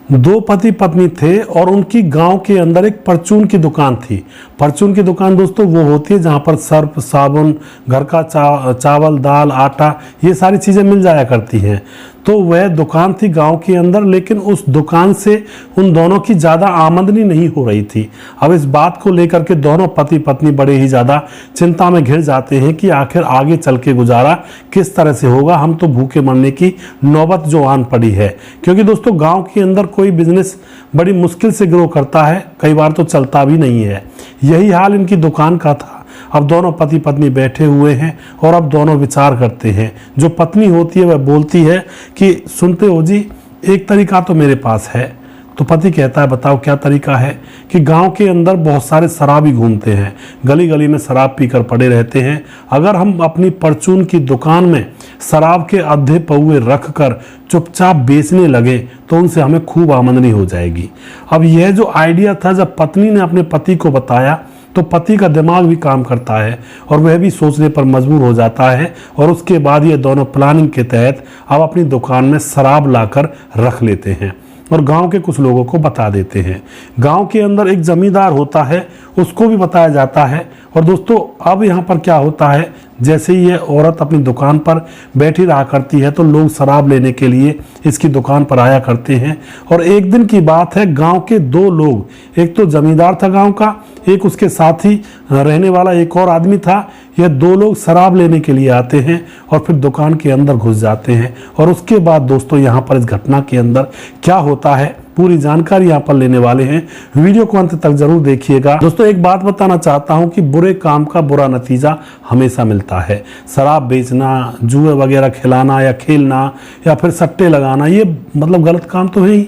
दो पति पत्नी थे और उनकी गांव के अंदर एक परचून की दुकान थी। परचून की दुकान दोस्तों वो होती है जहां पर सर्फ, साबुन, घर का चावल, दाल, आटा, ये सारी चीज़ें मिल जाया करती हैं। तो वह दुकान थी गांव के अंदर, लेकिन उस दुकान से उन दोनों की ज़्यादा आमदनी नहीं हो रही थी। अब इस बात को लेकर के दोनों पति पत्नी बड़े ही ज़्यादा चिंता में घिर जाते हैं कि आखिर आगे चल के गुजारा किस तरह से होगा, हम तो भूखे मरने की नौबत जो आन पड़ी है। क्योंकि दोस्तों गांव के अंदर कोई बिजनेस बड़ी मुश्किल से ग्रो करता है, कई बार तो चलता भी नहीं है। यही हाल इनकी दुकान का था। अब दोनों पति पत्नी बैठे हुए हैं और अब दोनों विचार करते हैं। जो पत्नी होती है वह बोलती है कि सुनते हो जी, एक तरीका तो मेरे पास है। तो पति कहता है बताओ क्या तरीका है। कि गांव के अंदर बहुत सारे शराबी घूमते हैं, गली गली में शराब पीकर पड़े रहते हैं। अगर हम अपनी परचून की दुकान में शराब के आधे पौवे रख कर चुपचाप बेचने लगे तो उनसे हमें खूब आमदनी हो जाएगी। अब यह जो आइडिया था, जब पत्नी ने अपने पति को बताया तो पति का दिमाग भी काम करता है और वह भी सोचने पर मजबूर हो जाता है। और उसके बाद ये दोनों प्लानिंग के तहत अब अपनी दुकान में शराब लाकर रख लेते हैं और गांव के कुछ लोगों को बता देते हैं। गांव के अंदर एक जमींदार होता है, उसको भी बताया जाता है। और दोस्तों अब यहाँ पर क्या होता है, जैसे ही ये औरत अपनी दुकान पर बैठी रहा करती है तो लोग शराब लेने के लिए इसकी दुकान पर आया करते हैं। और एक दिन की बात है, गांव के दो लोग, एक तो जमींदार था गांव का, एक उसके साथ ही रहने वाला एक और आदमी था। यह दो लोग शराब लेने के लिए आते हैं और फिर दुकान के अंदर घुस जाते हैं। और उसके बाद दोस्तों यहाँ पर इस घटना के अंदर क्या होता है, पूरी जानकारी यहाँ पर लेने वाले हैं। वीडियो को अंत तक जरूर देखिएगा। दोस्तों एक बात बताना चाहता हूँ कि बुरे काम का बुरा नतीजा हमेशा मिलता है। शराब बेचना, जुए वगैरह खिलाना या खेलना या फिर सट्टे लगाना, ये मतलब गलत काम तो है ही।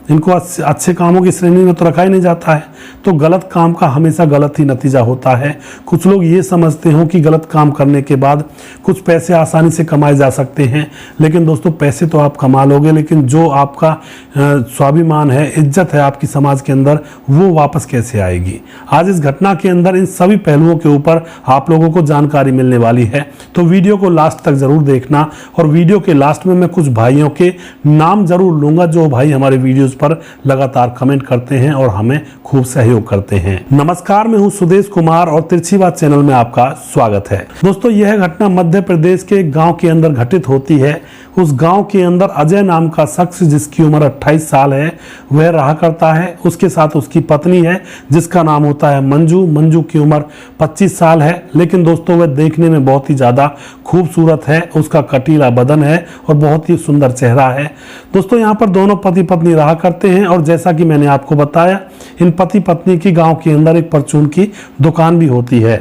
इनको अच्छे कामों की श्रेणी में तो रखा ही नहीं जाता है। तो गलत काम का हमेशा गलत ही नतीजा होता है। कुछ लोग ये समझते हो कि गलत काम करने के बाद कुछ पैसे आसानी से कमाए जा सकते हैं, लेकिन दोस्तों पैसे तो आप कमा लोगे, लेकिन जो आपका स्वाभिमान है, इज्जत है आपकी समाज के अंदर, वो वापस कैसे आएगी। आज इस घटना के अंदर इन सभी पहलुओं के ऊपर आप लोगों को जानकारी मिलने वाली है, तो वीडियो को लास्ट तक जरूर देखना। और वीडियो के लास्ट में मैं कुछ भाइयों के नाम जरूर लूंगा जो भाई हमारे वीडियोस पर लगातार कमेंट करते हैं और हमें खूब सहयोग करते हैं। नमस्कार, मैं हूं सुदेश कुमार और तिरछी बात चैनल में आपका स्वागत है। दोस्तों यह घटना मध्य प्रदेश के एक गांव के अंदर घटित होती है। उस गांव के अंदर अजय नाम का शख्स, जिसकी उम्र 28 साल है, वह रहा करता है। उसके साथ उसकी पत्नी है जिसका नाम होता है मंजू। मंजू की उम्र 25 साल है, लेकिन दोस्तों वह देखने में बहुत ही ज्यादा खूबसूरत है। उसका कटीला बदन है और बहुत ही सुंदर चेहरा है। दोस्तों यहाँ पर दोनों पति पत्नी रहा करते हैं और जैसा कि मैंने आपको बताया, इन पति पत्नी की गांव के अंदर एक परचून की दुकान भी होती है।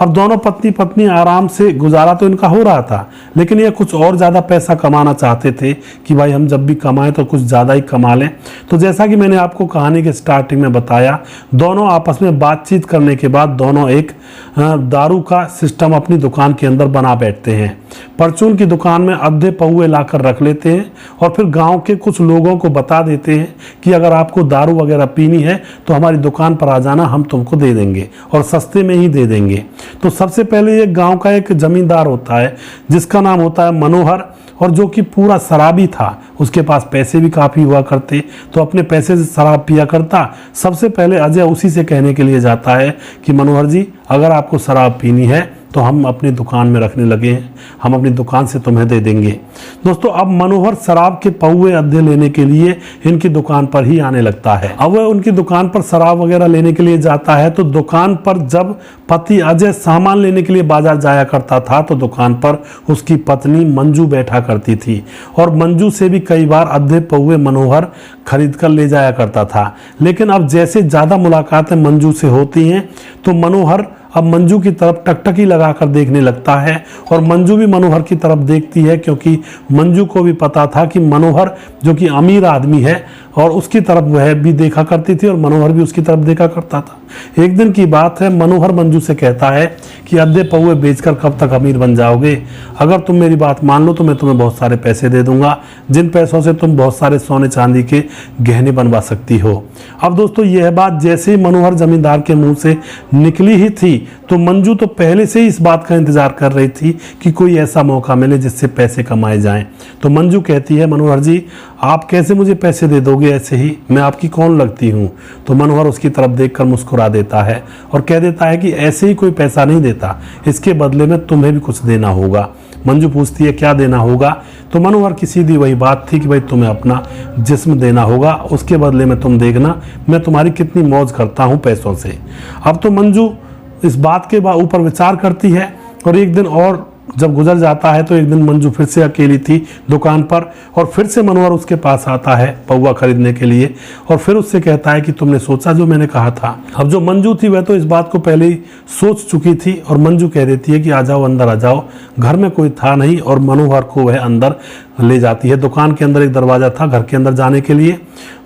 अब दोनों पत्नी पत्नी आराम से गुजारा तो इनका हो रहा था, लेकिन ये कुछ और ज्यादा पैसा कमाना चाहते थे कि भाई हम जब भी कमाएं तो कुछ ज्यादा ही कमा लें। तो जैसा कि मैंने आपको कहानी के स्टार्टिंग में बताया, दोनों आपस में बातचीत करने के बाद दोनों एक दारू का सिस्टम अपनी दुकान के अंदर बना बैठते हैं। परचून की दुकान में आधे पौवे लाकर रख लेते हैं और फिर गांव के कुछ लोगों को बता देते हैं कि अगर आपको दारू वगैरह पीनी है तो हमारी दुकान पर आ जाना, हम तुमको दे देंगे और सस्ते में ही दे देंगे। तो सबसे पहले ये गांव का एक जमींदार होता है जिसका नाम होता है मनोहर, और जो कि पूरा शराबी था। उसके पास पैसे भी काफ़ी हुआ करते, तो अपने पैसे से शराब पिया करता। सबसे पहले अजय उसी से कहने के लिए जाता है कि मनोहर जी, अगर आपको शराब पीनी है तो हम अपनी दुकान में रखने लगे हैं, हम अपनी दुकान से तुम्हें दे देंगे। दोस्तों अब मनोहर शराब के पौवे अद्धे लेने के लिए इनकी दुकान पर ही आने लगता है। अब वह उनकी दुकान पर शराब वगैरह लेने के लिए जाता है तो दुकान पर जब पति अजय सामान लेने के लिए बाजार जाया करता था तो दुकान पर उसकी पत्नी मंजू बैठा करती थी और मंजू से भी कई बार अद्धे पौवे मनोहर खरीद कर ले जाया करता था। लेकिन अब जैसे ज्यादा मुलाकातें मंजू से होती हैं तो मनोहर अब मंजू की तरफ टकटकी लगाकर देखने लगता है और मंजू भी मनोहर की तरफ देखती है, क्योंकि मंजू को भी पता था कि मनोहर जो कि अमीर आदमी है और उसकी तरफ वह भी देखा करती थी और मनोहर भी उसकी तरफ देखा करता था। एक दिन की बात है, मनोहर मंजू से कहता है कि अद्धे पौवे बेचकर कब तक अमीर बन जाओगे, अगर तुम मेरी बात मान लो तो मैं तुम्हें बहुत सारे पैसे दे दूंगा, जिन पैसों से तुम बहुत सारे सोने चांदी के गहने बनवा सकती हो। अब दोस्तों यह बात जैसे ही मनोहर जमींदार के मुंह से निकली ही थी तो मंजू तो पहले से ही इस बात का इंतजार कर रही थी कि कोई ऐसा मौका मिले जिससे पैसे कमाए जाएं। तो मंजू कहती है, मनोहर जी आप कैसे मुझे पैसे दे दोगे ऐसे ही, मैं आपकी कौन लगती हूँ? तो मनोहर उसकी तरफ देखकर मुस्कुरा देता है और कह देता है कि ऐसे ही कोई पैसा नहीं देता, इसके बदले में तुम्हें भी कुछ देना होगा। मंजू पूछती है क्या देना होगा? तो मनोहर की सीधी वही बात थी कि भाई तुम्हें अपना जिस्म देना होगा, उसके बदले में तुम देखना मैं तुम्हारी कितनी मौज करता हूँ पैसों से। अब तो मंजू इस बात के ऊपर विचार करती है और एक दिन और जब गुजर जाता है तो एक दिन मंजू फिर से अकेली थी दुकान पर और फिर से मनोहर उसके पास आता है पौवा खरीदने के लिए और फिर उससे कहता है कि तुमने सोचा जो मैंने कहा था। अब जो मंजू थी वह तो इस बात को पहले ही सोच चुकी थी और मंजू कह देती है कि आ जाओ अंदर आ जाओ। घर में कोई था नहीं और मनोहर को वह अंदर ले जाती है। दुकान के अंदर एक दरवाजा था घर के अंदर जाने के लिए,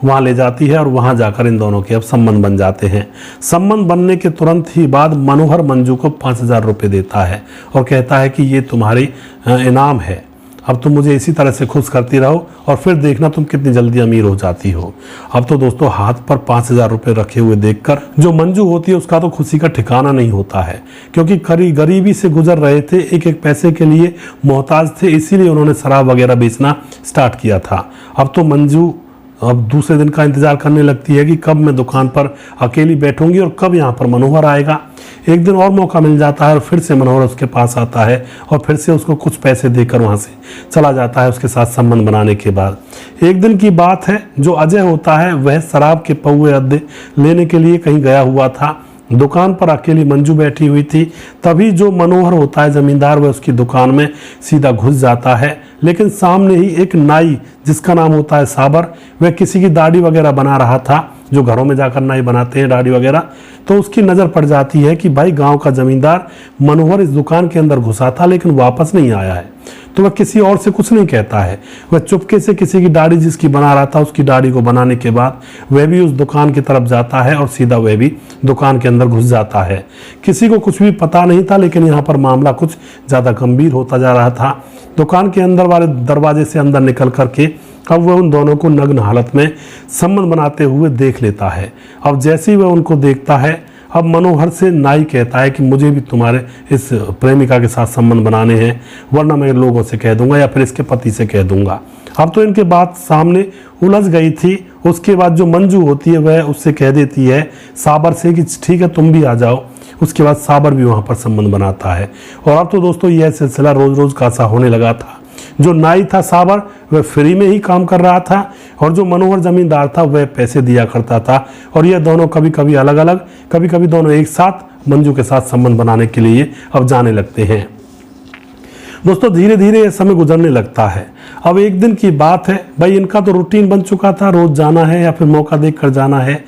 वहां ले जाती है और वहां जाकर इन दोनों के अब संबंध बन जाते हैं। संबंध बनने के तुरंत ही बाद मनोहर मंजू को 5,000 रुपये देता है और कहता है कि ये तुम्हारी इनाम है, अब तुम मुझे इसी तरह से खुश करती रहो और फिर देखना तुम कितनी जल्दी अमीर हो जाती हो। अब तो दोस्तों हाथ पर 5,000 रुपये रखे हुए देखकर जो मंजू होती है उसका तो खुशी का ठिकाना नहीं होता है, क्योंकि गरीबी से गुजर रहे थे, एक एक पैसे के लिए मोहताज थे, इसीलिए उन्होंने शराब वगैरह बेचना स्टार्ट किया था। अब तो मंजू अब दूसरे दिन का इंतजार करने लगती है कि कब मैं दुकान पर अकेली बैठूंगी और कब यहाँ पर मनोहर आएगा। एक दिन और मौका मिल जाता है और फिर से मनोहर उसके पास आता है और फिर से उसको कुछ पैसे देकर वहाँ से चला जाता है उसके साथ संबंध बनाने के बाद। एक दिन की बात है, जो अजय होता है वह शराब के पौवे अद्दे लेने के लिए कहीं गया हुआ था। दुकान पर अकेली मंजू बैठी हुई थी, तभी जो मनोहर होता है जमींदार वह उसकी दुकान में सीधा घुस जाता है। लेकिन सामने ही एक नाई जिसका नाम होता है साबर, वह किसी की दाढ़ी वगैरह बना रहा था, जो घरों में जाकर नाई बनाते हैं दाढ़ी वगैरह। तो उसकी नज़र पड़ जाती है कि भाई गांव का जमींदार मनोहर इस दुकान के अंदर घुसा था लेकिन वापस नहीं आया है। तो वह किसी और से कुछ नहीं कहता है, वह चुपके से किसी की दाढ़ी जिसकी बना रहा था उसकी दाढ़ी को बनाने के बाद वह भी उस दुकान की तरफ जाता है और सीधा वह भी दुकान के अंदर घुस जाता है। किसी को कुछ भी पता नहीं था, लेकिन यहाँ पर मामला कुछ ज़्यादा गंभीर होता जा रहा था। दुकान के अंदर वाले दरवाजे से अंदर निकल करके अब वह उन दोनों को नग्न हालत में संबंध बनाते हुए देख लेता है। अब जैसे ही वह उनको देखता है, अब मनोहर से नाई कहता है कि मुझे भी तुम्हारे इस प्रेमिका के साथ संबंध बनाने हैं, वरना मैं लोगों से कह दूंगा या फिर इसके पति से कह दूंगा। अब तो इनके बात सामने उलझ गई थी। उसके बाद जो मंजू होती है वह उससे कह देती है साबर से कि ठीक है तुम भी आ जाओ। उसके बाद साबर भी वहाँ पर संबंध बनाता है और अब तो दोस्तों यह सिलसिला रोज रोज का सा होने लगा था। जो नाई था साबर वह फ्री में ही काम कर रहा था और जो मनोहर जमींदार था वह पैसे दिया करता था और यह दोनों कभी कभी अलग अलग, कभी कभी दोनों एक साथ मंजू के साथ संबंध बनाने के लिए अब जाने लगते हैं। दोस्तों धीरे धीरे यह समय गुजरने लगता है। अब एक दिन की बात है, भाई इनका तो रूटीन बन चुका था, रोज जाना है या फिर मौका देख कर जाना है।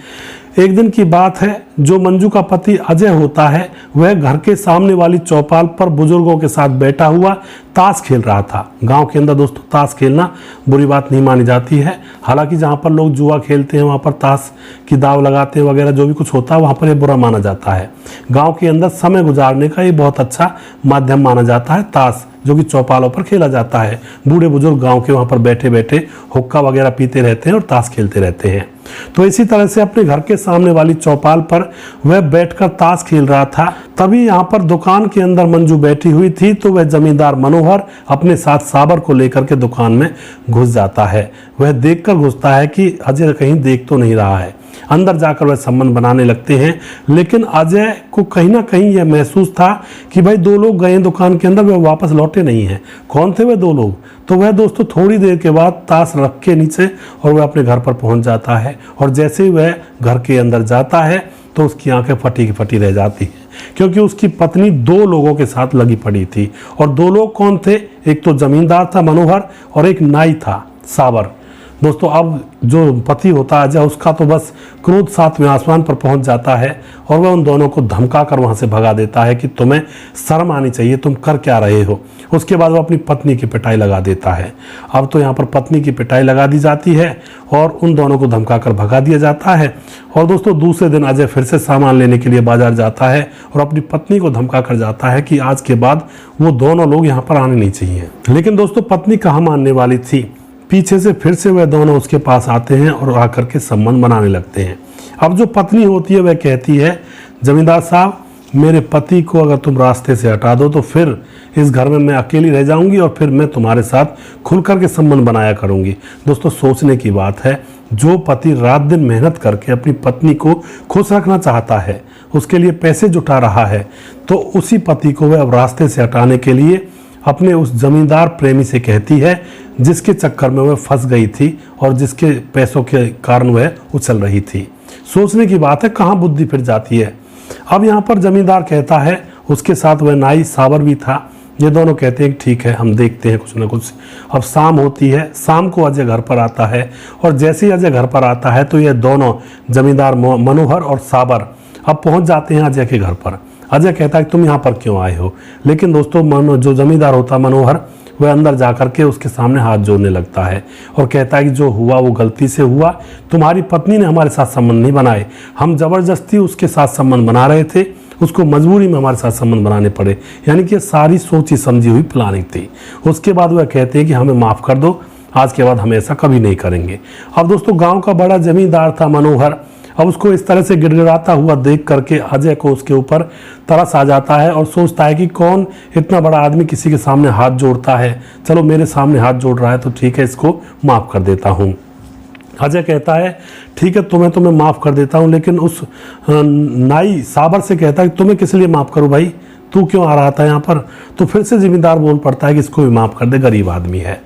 एक दिन की बात है, जो मंजू का पति अजय होता है वह घर के सामने वाली चौपाल पर बुजुर्गों के साथ बैठा हुआ ताश खेल रहा था। गांव के अंदर दोस्तों ताश खेलना बुरी बात नहीं मानी जाती है, हालांकि जहां पर लोग जुआ खेलते हैं वहां पर ताश की दाव लगाते हैं वगैरह जो भी कुछ होता है वहां पर यह बुरा माना जाता है। गांव के अंदर समय गुजारने का ये बहुत अच्छा माध्यम माना जाता है ताश, जो कि चौपालों पर खेला जाता है। बूढ़े बुजुर्ग गांव के वहां पर बैठे बैठे हुक्का वगैरह पीते रहते हैं और ताश खेलते रहते हैं। तो इसी तरह से अपने घर के सामने वाली चौपाल पर वह बैठकर ताश खेल रहा था। तभी यहाँ पर दुकान के अंदर मंजू बैठी हुई थी, तो वह जमींदार मनोहर अपने साथ साबर को लेकर के दुकान में घुस जाता है। वह देखकर घुसता है कि अजय कहीं देख तो नहीं रहा है। अंदर जाकर वह संबंध बनाने लगते हैं, लेकिन अजय को कहीं ना कहीं यह महसूस था कि भाई दो लोग गए दुकान के अंदर, वह वापस लौटे नहीं हैं। कौन थे वह दो लोग? तो वह दोस्तों थोड़ी देर के बाद ताश रख के नीचे और वह अपने घर पर पहुंच जाता है और जैसे ही वह घर के अंदर जाता है तो उसकी आंखें फटी की फटी रह जाती हैं, क्योंकि उसकी पत्नी दो लोगों के साथ लगी पड़ी थी। और दो लोग कौन थे? एक तो जमींदार था मनोहर और एक नाई था साबर। दोस्तों अब जो पति होता है अजय, उसका तो बस क्रोध सातवें आसमान पर पहुंच जाता है और वह उन दोनों को धमका कर वहां से भगा देता है कि तुम्हें शर्म आनी चाहिए, तुम कर क्या रहे हो। उसके बाद वो अपनी पत्नी की पिटाई लगा देता है। अब तो यहाँ पर पत्नी की पिटाई लगा दी जाती है और उन दोनों को धमका कर भगा दिया जाता है। और दोस्तों दूसरे दिन अजय फिर से सामान लेने के लिए बाजार जाता है और अपनी पत्नी को धमका कर जाता है कि आज के बाद वो दोनों लोग यहाँ पर आने नहीं चाहिए। लेकिन दोस्तों पत्नी कहाँ मानने वाली थी। पीछे से फिर से वह दोनों उसके पास आते हैं और आकर के संबंध बनाने लगते हैं। अब जो पत्नी होती है वह कहती है, जमींदार साहब मेरे पति को अगर तुम रास्ते से हटा दो तो फिर इस घर में मैं अकेली रह जाऊंगी और फिर मैं तुम्हारे साथ खुल कर के संबंध बनाया करूंगी। दोस्तों सोचने की बात है, जो पति रात दिन मेहनत करके अपनी पत्नी को खुश रखना चाहता है, उसके लिए पैसे जुटा रहा है, तो उसी पति को वह अब रास्ते से हटाने के लिए अपने उस जमींदार प्रेमी से कहती है, जिसके चक्कर में वह फंस गई थी और जिसके पैसों के कारण वह उछल रही थी। सोचने की बात है, कहाँ बुद्धि फिर जाती है। अब यहाँ पर जमींदार कहता है, उसके साथ वह नाई साबर भी था। ये दोनों कहते हैं कि ठीक है, हम देखते हैं कुछ ना कुछ। अब शाम होती है, शाम को अजय घर पर आता है और जैसे ही अजय घर पर आता है तो ये दोनों जमींदार मनोहर और साबर अब पहुंच जाते हैं अजय के घर पर। अजय कहता है कि तुम यहाँ पर क्यों आए हो, लेकिन दोस्तों जो जमींदार होता मनोहर, वह अंदर जाकर के उसके सामने हाथ जोड़ने लगता है और कहता है कि जो हुआ वो गलती से हुआ, तुम्हारी पत्नी ने हमारे साथ संबंध नहीं बनाए, हम जबरदस्ती उसके साथ संबंध बना रहे थे, उसको मजबूरी में हमारे साथ संबंध बनाने पड़े। यानी कि सारी सोची समझी हुई प्लानिंग थी। उसके बाद वह कहते हैं कि हमें माफ़ कर दो, आज के बाद हम ऐसा कभी नहीं करेंगे। अब दोस्तों गाँव का बड़ा जमींदार था मनोहर, अब उसको इस तरह से गिड़गिड़ाता हुआ देख करके अजय को उसके ऊपर तरस आ जाता है और सोचता है कि कौन इतना बड़ा आदमी किसी के सामने हाथ जोड़ता है, चलो मेरे सामने हाथ जोड़ रहा है तो ठीक है, इसको माफ़ कर देता हूँ। अजय कहता है ठीक है, तुम्हें मैं माफ़ कर देता हूँ, लेकिन उस नाई साबर से कहता है कि तुम्हें किस लिए माफ़ करूँ भाई, तू क्यों आ रहा था यहाँ पर। तो फिर से जिम्मेदार बोल पड़ता है कि इसको भी माफ़ कर दे, गरीब आदमी है।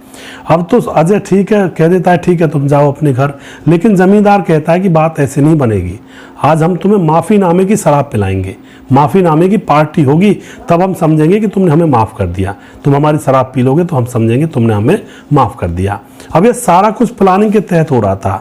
अब तो अजय ठीक है कह देता है, ठीक है तुम जाओ अपने घर, लेकिन जमींदार कहता है कि बात ऐसे नहीं बनेगी, आज हम तुम्हें माफ़ीनामे की शराब पिलाएंगे, माफ़ीनामे की पार्टी होगी, तब हम समझेंगे कि तुमने हमें माफ़ कर दिया। तुम हमारी शराब पी लोगे तो हम समझेंगे तुमने हमें माफ़ कर दिया। अब ये सारा कुछ प्लानिंग के तहत हो रहा था।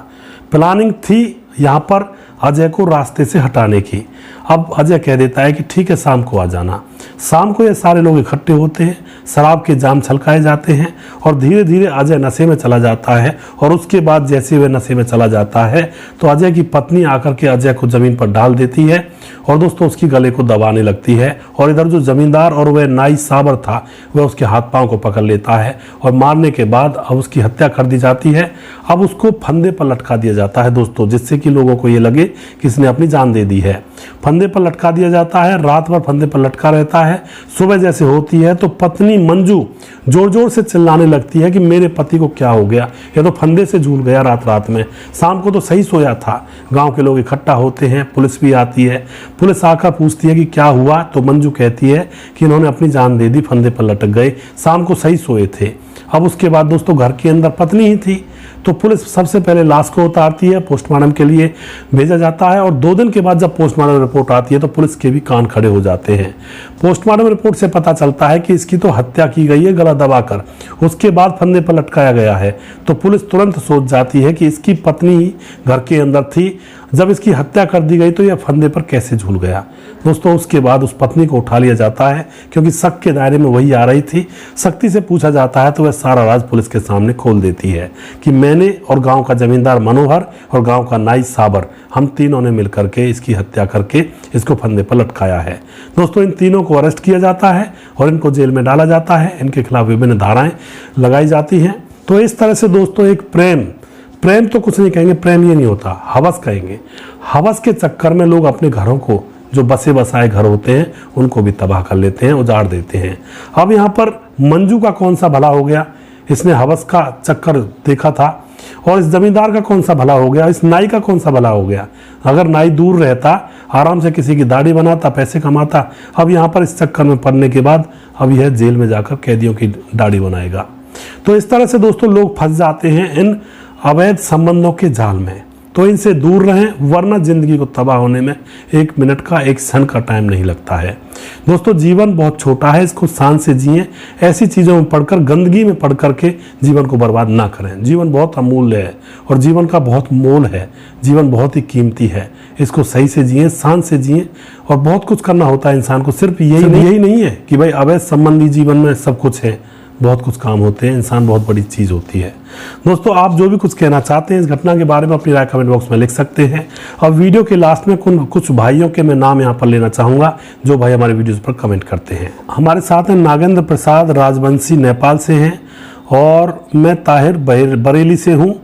प्लानिंग थी यहाँ पर अजय को रास्ते से हटाने की। अब अजय कह देता है कि ठीक है शाम को आ जाना। शाम को ये सारे लोग इकट्ठे होते हैं, शराब के जाम छलकाए जाते हैं और धीरे धीरे अजय नशे में चला जाता है। और उसके बाद जैसे वह नशे में चला जाता है तो अजय की पत्नी आकर के अजय को ज़मीन पर डाल देती है और दोस्तों उसकी गले को दबाने लगती है। और इधर जो जमींदार और वह नाई साबर था वह उसके हाथ पांव को पकड़ लेता है और मारने के बाद अब उसकी हत्या कर दी जाती है। अब उसको फंदे पर लटका दिया जाता है दोस्तों, जिससे कि लोगों को ये लगे कि इसने अपनी जान दे दी है। फंदे पर लटका दिया जाता है, रात भर फंदे पर लटका रहता है। सुबह जैसे होती है तो पत्नी मंजू जोर जोर से चिल्लाने लगती है कि मेरे पति को क्या हो गया, ये तो फंदे से झूल गया रात में। शाम को तो सही सोया था। गांव के लोग इकट्ठा होते हैं, पुलिस भी आती है। पुलिस आकर पूछती है कि क्या हुआ, तो मंजू कहती है कि इन्होंने अपनी जान दे दी, फंदे पर लटक गए, शाम को सही सोए थे। अब उसके बाद दोस्तों घर के अंदर पत्नी ही थी, तो पुलिस सबसे पहले लाश को उतारती है, पोस्टमार्टम के लिए भेजा जाता है। और 2 दिन के बाद जब पोस्टमार्टम रिपोर्ट आती है तो पुलिस के भी कान खड़े हो जाते हैं। पोस्टमार्टम रिपोर्ट से पता चलता है कि इसकी तो हत्या की गई है गला दबाकर, उसके बाद फंदे पर लटकाया गया है। तो पुलिस तुरंत सोच जाती है कि इसकी पत्नी ही घर के अंदर थी, जब इसकी हत्या कर दी गई तो यह फंदे पर कैसे झूल गया। दोस्तों उसके बाद उस पत्नी को उठा लिया जाता है, क्योंकि शक के दायरे में वही आ रही थी। शक्ति से पूछा जाता है तो वह सारा राज पुलिस के सामने खोल देती है कि मैंने और गांव का जमींदार मनोहर और गांव का नाई साबर, हम तीनों ने मिलकर के इसकी हत्या करके इसको फंदे पर लटकाया है। दोस्तों इन तीनों को अरेस्ट किया जाता है और इनको जेल में डाला जाता है। इनके खिलाफ विभिन्न धाराएं लगाई जाती हैं। तो इस तरह से दोस्तों एक प्रेम तो कुछ नहीं कहेंगे, प्रेम ये नहीं होता, हवस कहेंगे। हवस के चक्कर में लोग अपने घरों को, जो बसे बसाए घर होते हैं, उनको भी तबाह कर लेते हैं, उजाड़ देते हैं। अब यहाँ पर मंजू का कौन सा भला हो गया, इसने हवस का चक्कर देखा था। और इस जमींदार का कौन सा भला हो गया, इस नाई का कौन सा भला हो गया। अगर नाई दूर रहता, आराम से किसी की दाढ़ी बनाता, पैसे कमाता। अब यहाँ पर इस चक्कर में पड़ने के बाद अब यह जेल में जाकर कैदियों की दाढ़ी बनाएगा। तो इस तरह से दोस्तों लोग फंस जाते हैं इन अवैध संबंधों के जाल में। तो इनसे दूर रहें, वरना जिंदगी को तबाह होने में 1 मिनट का, 1 क्षण का टाइम नहीं लगता है। दोस्तों जीवन बहुत छोटा है, इसको शान से जिएं। ऐसी चीज़ों में पढ़कर, गंदगी में पढ़ करके जीवन को बर्बाद ना करें। जीवन बहुत अमूल्य है और जीवन का बहुत मोल है। जीवन बहुत ही कीमती है, इसको सही से जिएं, शान से जिएं। और बहुत कुछ करना होता है इंसान को, सिर्फ यही नहीं है कि भाई अवैध संबंधी जीवन में सब कुछ है। बहुत कुछ काम होते हैं, इंसान बहुत बड़ी चीज़ होती है। दोस्तों आप जो भी कुछ कहना चाहते हैं इस घटना के बारे में अपनी राय कमेंट बॉक्स में लिख सकते हैं। और वीडियो के लास्ट में कुछ भाइयों के मैं नाम यहाँ पर लेना चाहूँगा जो भाई हमारे वीडियोज़ पर कमेंट करते हैं। हमारे साथ हैं नागेंद्र प्रसाद राजवंशी नेपाल से हैं, और मैं ताहिर बरेली से हूँ।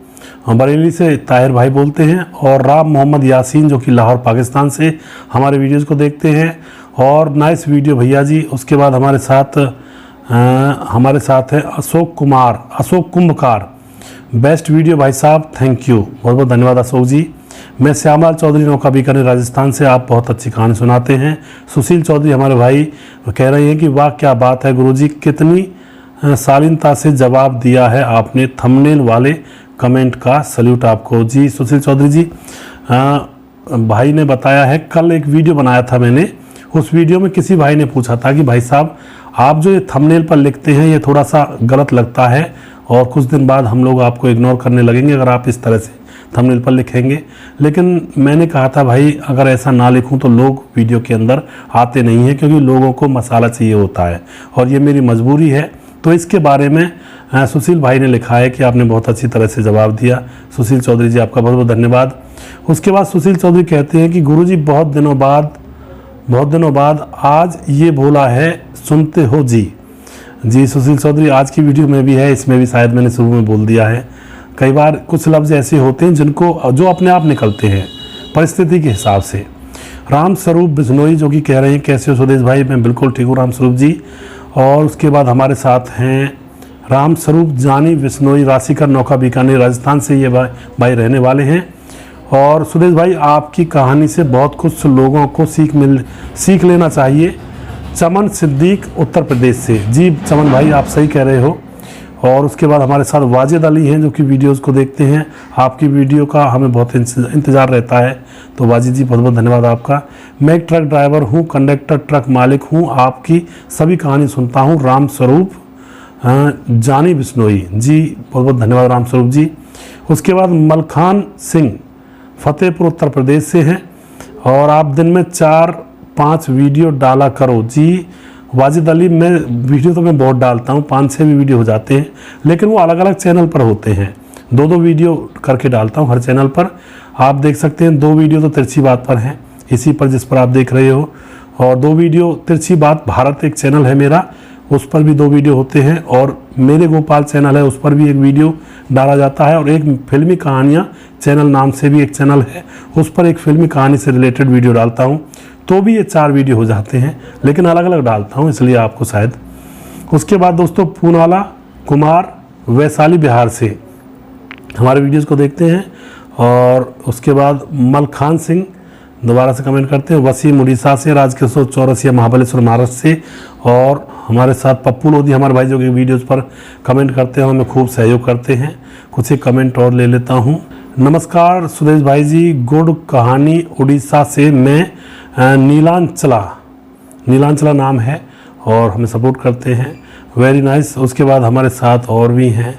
बरेली से ताहिर भाई बोलते हैं, और राम मोहम्मद यासीन जो कि लाहौर पाकिस्तान से हमारे वीडियोज़ को देखते हैं, और नाइस वीडियो भैया जी। उसके बाद हमारे साथ है अशोक कुंभकार, बेस्ट वीडियो भाई साहब, थैंक यू, बहुत बहुत धन्यवाद अशोक जी। मैं श्यामलाल चौधरी नौका बीकानेर राजस्थान से, आप बहुत अच्छी कहानी सुनाते हैं। सुशील चौधरी हमारे भाई कह रहे हैं कि वाह क्या बात है गुरुजी, कितनी शालीनता से जवाब दिया है आपने थंबनेल वाले कमेंट का, सल्यूट आपको जी। सुशील चौधरी जी भाई ने बताया है, कल एक वीडियो बनाया था मैंने, उस वीडियो में किसी भाई ने पूछा था कि भाई साहब आप जो ये थंबनेल पर लिखते हैं ये थोड़ा सा गलत लगता है, और कुछ दिन बाद हम लोग आपको इग्नोर करने लगेंगे अगर आप इस तरह से थंबनेल पर लिखेंगे। लेकिन मैंने कहा था भाई अगर ऐसा ना लिखूं तो लोग वीडियो के अंदर आते नहीं हैं, क्योंकि लोगों को मसाला चाहिए होता है और ये मेरी मजबूरी है। तो इसके बारे में सुशील भाई ने लिखा है कि आपने बहुत अच्छी तरह से जवाब दिया। सुशील चौधरी जी आपका बहुत बहुत धन्यवाद। उसके बाद सुशील चौधरी कहते हैं कि गुरुजी बहुत दिनों बाद आज ये बोला है, सुनते हो जी। जी सुशील चौधरी, आज की वीडियो में भी है, इसमें भी शायद मैंने शुरू में बोल दिया है। कई बार कुछ लफ्ज़ ऐसे होते हैं जो अपने आप निकलते हैं परिस्थिति के हिसाब से। राम स्वरूप बिजनोई जो कि कह रहे हैं कैसे हो सुदेश भाई, मैं बिल्कुल ठीक हूँ राम स्वरूप जी। और उसके बाद हमारे साथ हैं राम स्वरूप जानी बिश्नोई, राशिकर नौका बीकानेर राजस्थान से ये भाई रहने वाले हैं। और सुदेश भाई आपकी कहानी से बहुत कुछ लोगों को सीख लेना चाहिए। चमन सिद्दीक उत्तर प्रदेश से, जी चमन भाई आप सही कह रहे हो। और उसके बाद हमारे साथ वाजिद अली हैं जो कि वीडियोस को देखते हैं, आपकी वीडियो का हमें बहुत इंतज़ार रहता है, तो वाजिद जी बहुत बहुत धन्यवाद आपका। मैं एक ट्रक ड्राइवर हूँ, कंडक्टर ट्रक मालिक हूँ, आपकी सभी कहानी सुनता हूँ। राम स्वरूप जानी बिश्नोई, जी बहुत बहुत धन्यवाद राम स्वरूप जी। उसके बाद मलखान सिंह फतेहपुर उत्तर प्रदेश से हैं, और आप दिन में 4-5 वीडियो डाला करो। जी वाजिद अली, मैं वीडियो तो मैं बहुत डालता हूँ, 5-6 भी वीडियो हो जाते हैं, लेकिन वो अलग अलग चैनल पर होते हैं। 2-2 वीडियो करके डालता हूँ हर चैनल पर। आप देख सकते हैं 2 वीडियो तो तिरछी बात पर हैं, इसी पर जिस पर आप देख रहे हो, और 2 वीडियो तिरछी बात भारत एक चैनल है मेरा, उस पर भी 2 वीडियो होते हैं, और मेरे गोपाल चैनल है उस पर भी एक वीडियो डाला जाता है, और एक फिल्मी कहानियाँ चैनल नाम से भी एक चैनल है, उस पर एक फिल्मी कहानी से रिलेटेड वीडियो डालता हूँ। तो भी ये 4 वीडियो हो जाते हैं, लेकिन अलग अलग डालता हूँ इसलिए आपको शायद। उसके बाद दोस्तों पूनाला कुमार वैशाली बिहार से हमारे वीडियोस को देखते हैं। और उसके बाद मलखान सिंह दोबारा से कमेंट करते हैं, वसीम उड़ीसा से, राजकिशोर चौरसिया महाबलेश्वर महाराष्ट्र से, और हमारे साथ पप्पू लोधी हमारे भाई जो कि वीडियोज़ पर कमेंट करते हैं, हमें खूब सहयोग करते हैं। कुछ एक कमेंट और ले लेता हूँ। नमस्कार सुदेश भाई जी, गुड कहानी उड़ीसा से, मैं नीलांचला नाम है और हमें सपोर्ट करते हैं, वेरी नाइस। उसके बाद हमारे साथ और भी हैं,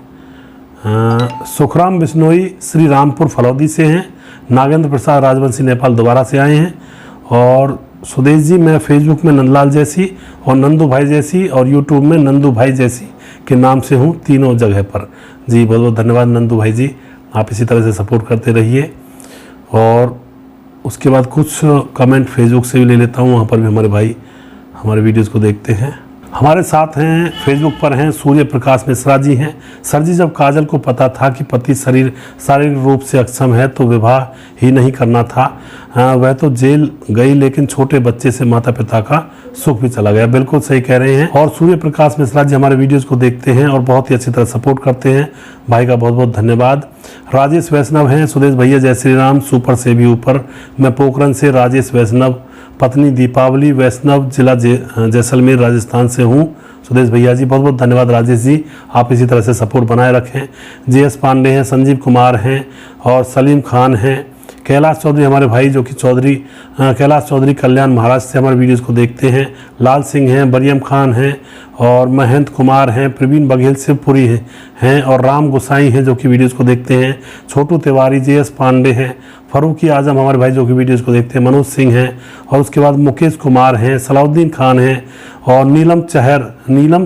सुखराम बिश्नोई श्री रामपुर फलौदी से हैं, नागेंद्र प्रसाद राजवंशी नेपाल दोबारा से आए हैं, और सुदेश जी मैं फेसबुक में नंदलाल जैसी और नंदू भाई जैसी और यूट्यूब में नंदू भाई जैसी के नाम से हूँ, तीनों जगह पर। जी बहुत बहुत धन्यवाद नंदू भाई जी, आप इसी तरह से सपोर्ट करते रहिए। और उसके बाद कुछ कमेंट फेसबुक से भी ले लेता हूँ, वहाँ पर भी हमारे भाई हमारे वीडियोज़ को देखते हैं। हमारे साथ हैं फेसबुक पर हैं सूर्य प्रकाश मिश्रा जी हैं। सर जी, जब काजल को पता था कि पति शारीरिक रूप से अक्षम है तो विवाह ही नहीं करना था। वह तो जेल गई, लेकिन छोटे बच्चे से माता पिता का सुख भी चला गया। बिल्कुल सही कह रहे हैं। और सूर्य प्रकाश मिश्रा जी हमारे वीडियोज़ को देखते हैं और बहुत ही अच्छी तरह सपोर्ट करते हैं, भाई का बहुत बहुत धन्यवाद। राजेश वैष्णव हैं, सुदेश भैया जय श्री राम, सुपर से भी ऊपर। मैं पोखरन से राजेश वैष्णव, पत्नी दीपावली वैष्णव, जिला जैसलमेर राजस्थान से हूँ। सुदेश भैया जी बहुत बहुत धन्यवाद राजेश जी, आप इसी तरह से सपोर्ट बनाए रखें। JS पांडे हैं, संजीव कुमार हैं और सलीम खान हैं। कैलाश चौधरी हमारे भाई जो कि कैलाश चौधरी कल्याण महाराष्ट्र से हमारे वीडियोज़ को देखते हैं। लाल सिंह हैं, बरियम खान हैं और महेंद्र कुमार हैं। प्रवीण बघेल शिवपुरी हैं और राम गोसाई हैं जो कि वीडियोज़ को देखते हैं। छोटू तिवारी, JS पांडे हैं। फरूकी आजम हमारे भाई जो कि वीडियोज़ को देखते हैं। मनोज सिंह हैं और उसके बाद मुकेश कुमार हैं, सलाउद्दीन खान हैं और नीलम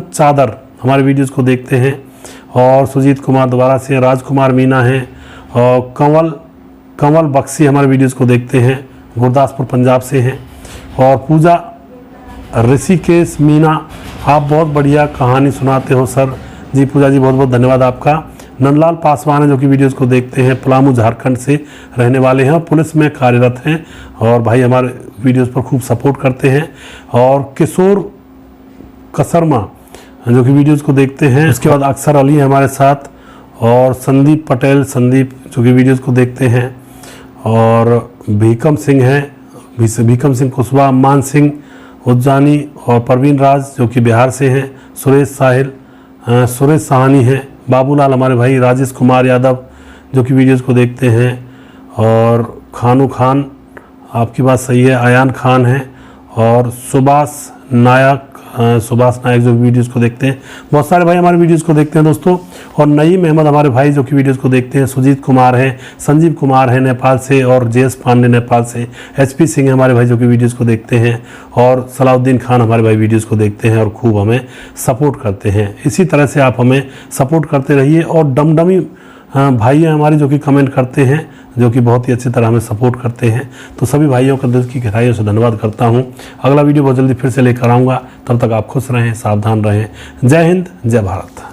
चादर हमारे वीडियोज़ को देखते हैं। और सुजीत कुमार दोबारा से, राजकुमार मीना हैं और कंवल बख्शी हमारे वीडियोज़ को देखते हैं, गुरदासपुर पंजाब से हैं। और पूजा ऋषिकेश मीना, आप बहुत बढ़िया कहानी सुनाते हो सर। जी पूजा जी बहुत बहुत धन्यवाद आपका। नंदलाल पासवान है जो कि वीडियोस को देखते हैं, पलामू झारखंड से रहने वाले हैं और पुलिस में कार्यरत हैं और भाई हमारे वीडियोस पर खूब सपोर्ट करते हैं। और किशोर कसरमा जो कि वीडियोस को देखते हैं। उसके बाद अक्सर अली है हमारे साथ और संदीप पटेल, संदीप जो कि वीडियोस को देखते हैं। और भीकम सिंह हैं, भीकम सिंह कुशवाहा, मान सिंह उज्जानी और परवीन राज जो कि बिहार से हैं। सुरेश साहनी हैं, बाबूलाल हमारे भाई, राजेश कुमार यादव जो कि वीडियोस को देखते हैं। और खानू खान, आपकी बात सही है, आयान खान है और सुभाष नायक जो वीडियोस को देखते हैं। बहुत सारे भाई हमारे वीडियोस को देखते हैं दोस्तों। और नईम अहमद हमारे भाई जो कि वीडियोस को देखते हैं। सुजीत कुमार हैं, संजीव कुमार है नेपाल से और जेएस पांडे नेपाल से। एचपी सिंह हमारे भाई जो कि वीडियोस को देखते हैं। और सलाउद्दीन खान हमारे भाई वीडियोस को देखते हैं और खूब हमें सपोर्ट करते हैं। इसी तरह से आप हमें सपोर्ट करते रहिए। और डमडमी भाई हैं हमारे जो कि कमेंट करते हैं, जो कि बहुत ही अच्छी तरह हमें सपोर्ट करते हैं। तो सभी भाइयों का दिल की गहराइयों से धन्यवाद करता हूं। अगला वीडियो बहुत जल्दी फिर से लेकर आऊँगा, तब तक आप खुश रहें, सावधान रहें। जय हिंद, जय भारत।